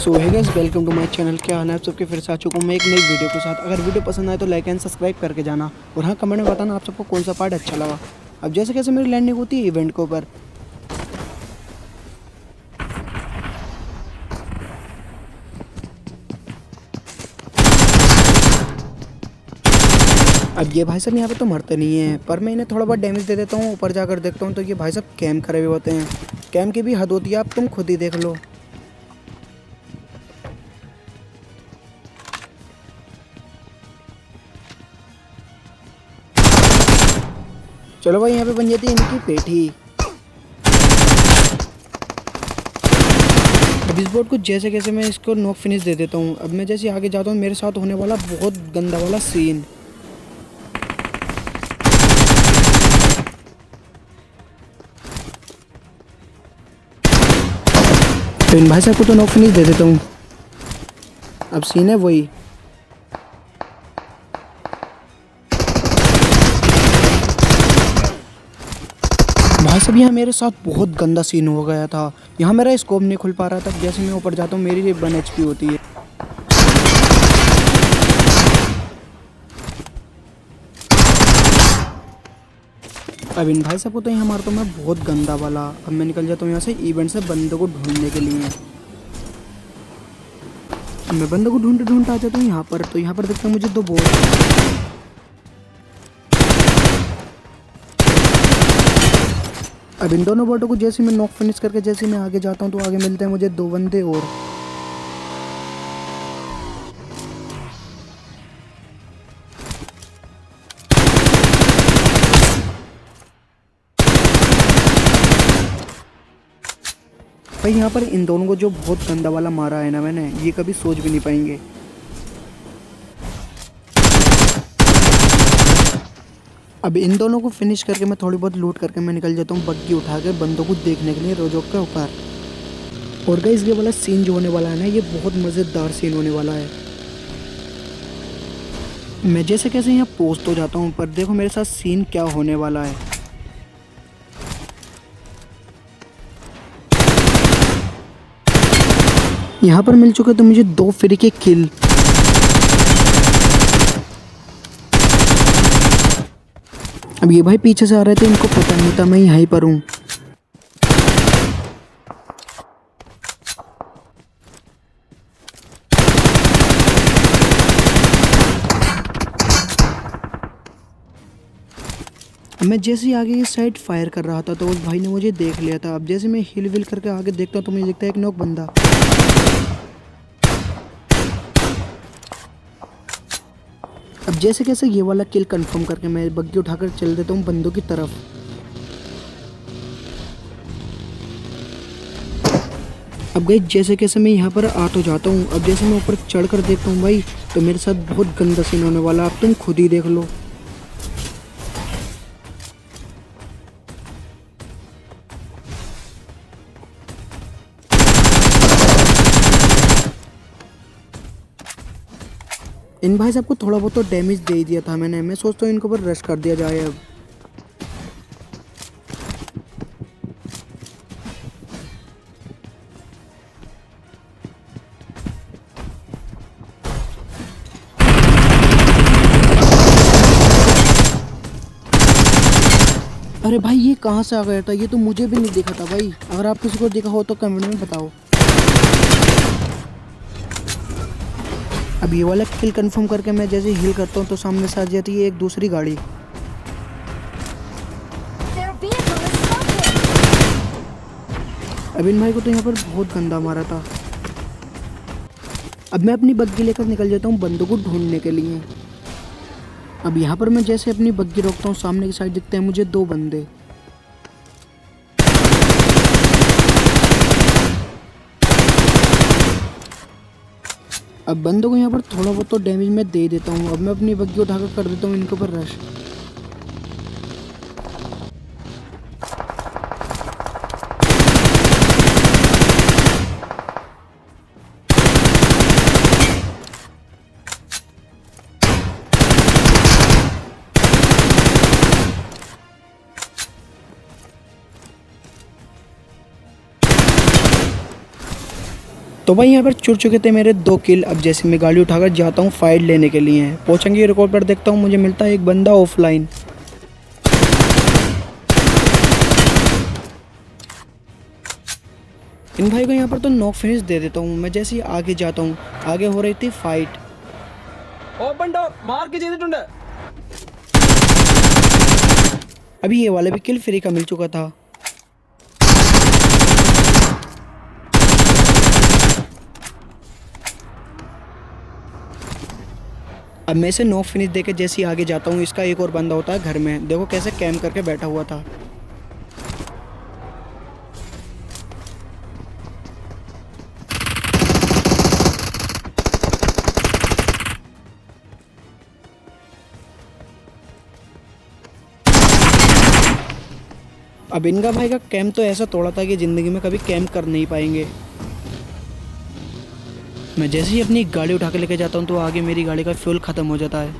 So hey guys, welcome to my channel. क्या हाल है आप सबके? फिर से आ चुका हूँ मैं एक नई वीडियो के साथ। अगर वीडियो पसंद आए तो लाइक एंड सब्सक्राइब करके जाना, और हाँ, कमेंट में बताना आप सबको कौन सा पार्ट अच्छा लगा। अब जैसे कैसे मेरी लैंडिंग होती है इवेंट के ऊपर। अब ये भाई साहब यहाँ पे तो मरते नहीं है, पर मैं इन्हें थोड़ा बहुत डैमेज दे देता हूँ। ऊपर जाकर देखता हूँ तो ये भाई साहब कैम्प करे हुए होते हैं। कैम्प की भी हद होती है, आप तुम खुद ही देख लो। चलो भाई, यहाँ पे बन जाती है इनकी पेठी। अब इस बोर्ड को जैसे कैसे मैं इसको नॉक फिनिश दे देता हूँ। अब मैं जैसे आगे जाता हूँ मेरे साथ होने वाला बहुत गंदा वाला सीन। तो इन भाई साहब को तो नॉक फिनिश दे देता हूँ। अब सीन है वही। भाई साहब यहाँ मेरे साथ बहुत गंदा सीन हो गया था। यहाँ मेरा स्कोप नहीं खुल पा रहा था। जैसे मैं ऊपर जाता हूँ मेरी 1 HP होती है। अब इन भाई साहब को तो यहाँ मारता हूँ मैं बहुत गंदा वाला। अब मैं निकल जाता हूँ यहाँ से इवेंट से बंदों को ढूंढने के लिए। अब मैं बंदों को ढूंढते ढूंढते आ जाता हूँ यहाँ पर। तो यहाँ पर देखता हूँ मुझे 2 बोट। अब इन दोनों बोटों को जैसे मैं नॉक फिनिश करके जैसे मैं आगे जाता हूँ तो आगे मिलते हैं मुझे 2 बंदे और। भाई यहाँ पर इन दोनों को जो बहुत गंदा वाला मारा है ना मैंने, ये कभी सोच भी नहीं पाएंगे। अब इन दोनों को फिनिश करके मैं थोड़ी बहुत लूट करके मैं निकल जाता हूँ बग्गी उठा के बंदों को देखने के लिए रोजोक के ऊपर। और गाइस ये वाला सीन जो होने वाला है ना, ये बहुत मज़ेदार सीन होने वाला है। मैं जैसे कैसे यहाँ पहुँच तो जाता हूँ, पर देखो मेरे साथ सीन क्या होने वाला है। यहाँ पर मिल चुके तो मुझे 2 फ्री के किल। अब ये भाई पीछे से आ रहे थे, इनको पता नहीं था मैं यहीं पर हूँ। मैं जैसे ही आगे इस साइड फायर कर रहा था तो उस भाई ने मुझे देख लिया था। अब जैसे मैं हिल विल करके आगे देखता हूँ तो मुझे दिखता है एक नॉक बंदा। अब जैसे कैसे ये वाला किल कंफर्म करके मैं बग्गी उठाकर चल देता हूँ बंदों की तरफ। अब गई जैसे कैसे मैं यहाँ पर आ तो जाता हूँ। अब जैसे मैं ऊपर चढ़ कर देखता हूँ भाई, तो मेरे साथ बहुत गंदा सीन होने वाला। अब तुम खुद ही देख लो। इन भाई साहब को थोड़ा बहुत तो डैमेज दे ही दिया था मैंने। मैं सोचता हूँ इनके ऊपर रश कर दिया जाए अब। अरे भाई ये कहाँ से आ गया था? ये तो मुझे भी नहीं दिखा था भाई। अगर आप किसी को दिखा हो तो कमेंट में बताओ। अब ये वाला किल कंफर्म करके मैं जैसे हील करता हूँ तो सामने से आ जाती है एक दूसरी गाड़ी। अब इन भाई को तो यहाँ पर बहुत गंदा मारा था। अब मैं अपनी बग्गी लेकर निकल जाता हूँ बंदों को ढूंढने के लिए। अब यहाँ पर मैं जैसे अपनी बग्गी रोकता हूँ, सामने की साइड दिखते हैं मुझे 2 बंदे। अब बंदों को यहाँ पर थोड़ा बहुत तो डैमेज मैं दे देता हूँ। अब मैं अपनी बग्गी उठाकर कर देता हूँ इनके ऊपर रश। तो भाई यहाँ पर चुर चुके थे मेरे 2 किल। अब जैसे मैं गाड़ी उठाकर जाता हूँ फाइट लेने के लिए, पहुँचेंगे रिकॉर्ड पर देखता हूँ मुझे मिलता है एक बंदा ऑफलाइन। इन भाई को यहाँ पर तो नॉक फिनिश दे देता हूँ मैं। जैसे ही आगे जाता हूँ, आगे हो रही थी फाइट। अभी ये वाले भी किल फ्री का मिल चुका था। अब मैं इसे नॉक फिनिश देके जैसे ही आगे जाता हूँ, इसका एक और बंदा होता है घर में। देखो कैसे कैम करके बैठा हुआ था। अब इनका भाई का कैम तो ऐसा तोड़ा था कि ज़िंदगी में कभी कैम कर नहीं पाएंगे। मैं जैसे ही अपनी गाड़ी उठा के लेके जाता हूँ तो आगे मेरी गाड़ी का फ्यूल ख़त्म हो जाता है।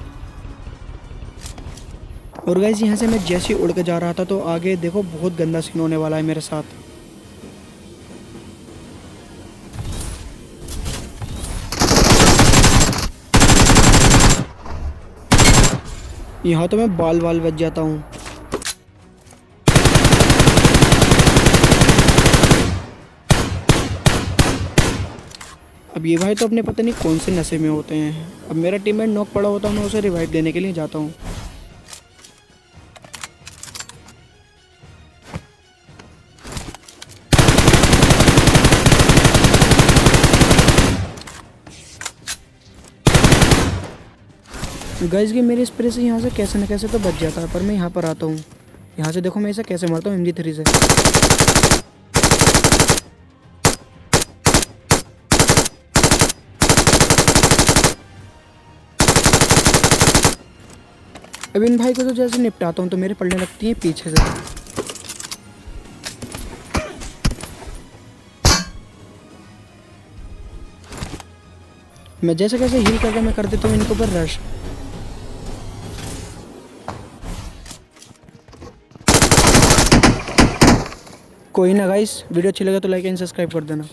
और गाइस यहाँ से मैं जैसे ही उड़ के जा रहा था तो आगे देखो बहुत गंदा सीन होने वाला है मेरे साथ। यहाँ तो मैं बाल बाल बच जाता हूँ। अब ये भाई तो अपने पता नहीं कौन से नशे में होते हैं। अब मेरा टीममेट नॉक पड़ा होता है, मैं उसे रिवाइव देने के लिए जाता हूँ। गाइस कि मेरे स्प्रे से यहाँ से कैसे न कैसे तो बच जाता है, पर मैं यहाँ पर आता हूँ। यहाँ से देखो मैं इसे कैसे मारता हूँ MG3 से। अब इन भाई को तो जैसे निपटाता हूँ तो मेरे पड़ने लगती हैं पीछे से। मैं जैसे कैसे हील करके मैं कर देता हूँ इनके ऊपर रश। कोई ना गाइस, वीडियो अच्छी लगे तो लाइक एंड सब्सक्राइब कर देना।